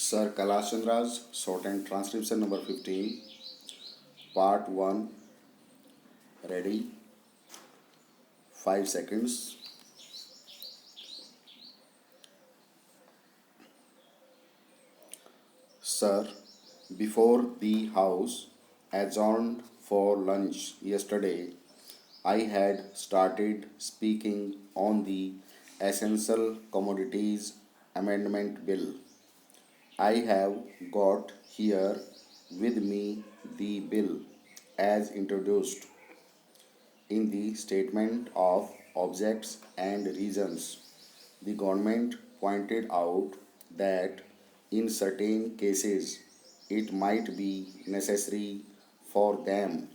Sir Kailash Chandra's Shorthand Transcription number 15, Part 1, ready, 5 seconds. Sir, before the House adjourned for lunch yesterday, I had started speaking on the Essential Commodities Amendment Bill. I have got here with me the bill as introduced in the Statement of Objects and Reasons. The government pointed out that in certain cases it might be necessary for them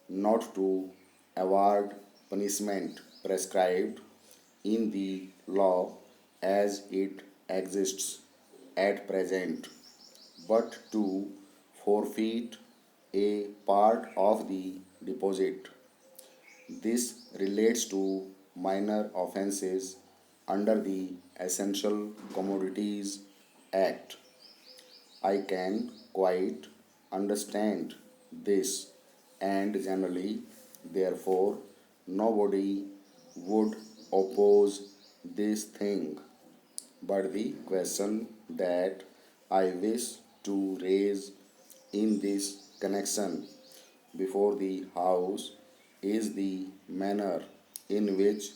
not to award punishment prescribed in the law as it exists at present, but to forfeit a part of the deposit. This relates to minor offences under the Essential Commodities Act. I can quite understand this, and generally, therefore, nobody would oppose this thing. But the question that I wish to raise in this connection before the House is the manner in which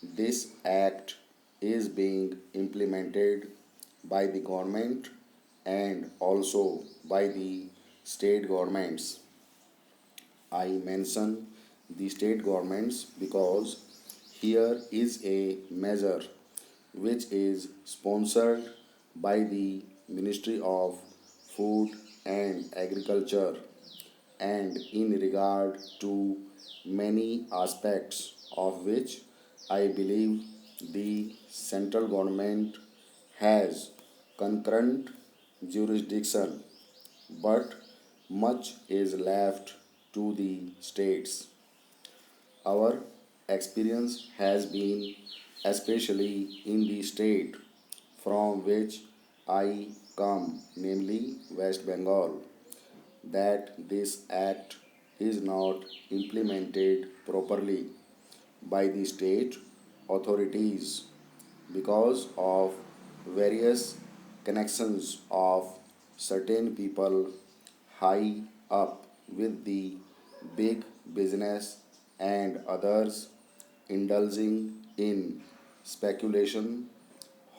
this act is being implemented by the government and also by the state governments. I mention the state governments because here is a measure which is sponsored by the Ministry of Food and Agriculture and in regard to many aspects of which I believe the central government has concurrent jurisdiction, but much is left to the states. Our experience has been, especially in the state from which I come, namely West Bengal, that this act is not implemented properly by the state authorities because of various connections of certain people high up with the big business and others indulging in speculation,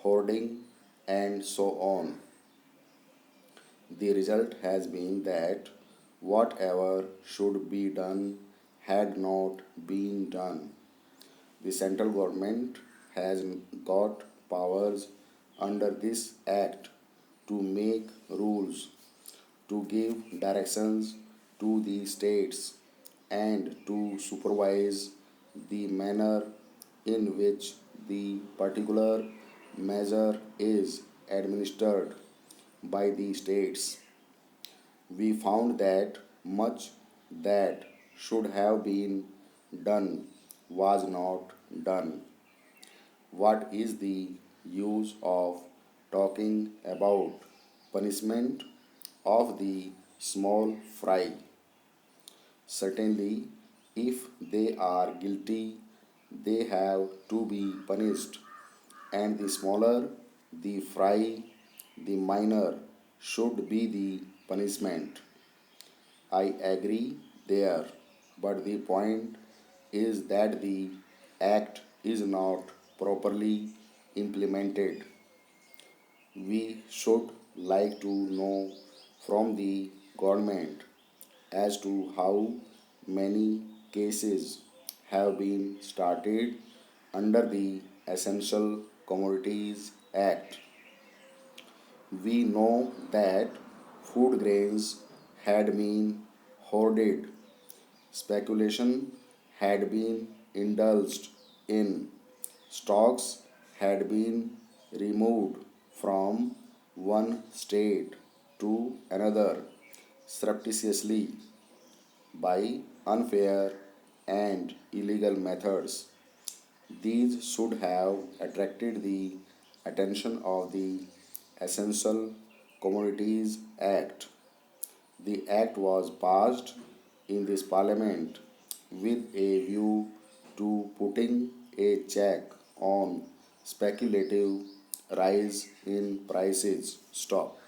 hoarding, and so on. The result has been that whatever should be done had not been done. The central government has got powers under this act to make rules, to give directions to the states, and to supervise the manner in which the particular measure is administered by the states. We found that much that should have been done was not done. What is the use of talking about punishment of the small fry? Certainly, if they are guilty, they have to be punished, and the smaller the fry, the minor should be the punishment. I agree there, but the point is that the act is not properly implemented. We should like to know from the government as to how many cases have been started under the Essential Commodities Act. We know that food grains had been hoarded, speculation had been indulged in, stocks had been removed from one state to another surreptitiously by unfair and illegal methods. These should have attracted the attention of the Essential Commodities Act. The act was passed in this parliament with a view to putting a check on speculative rise in prices. Stop.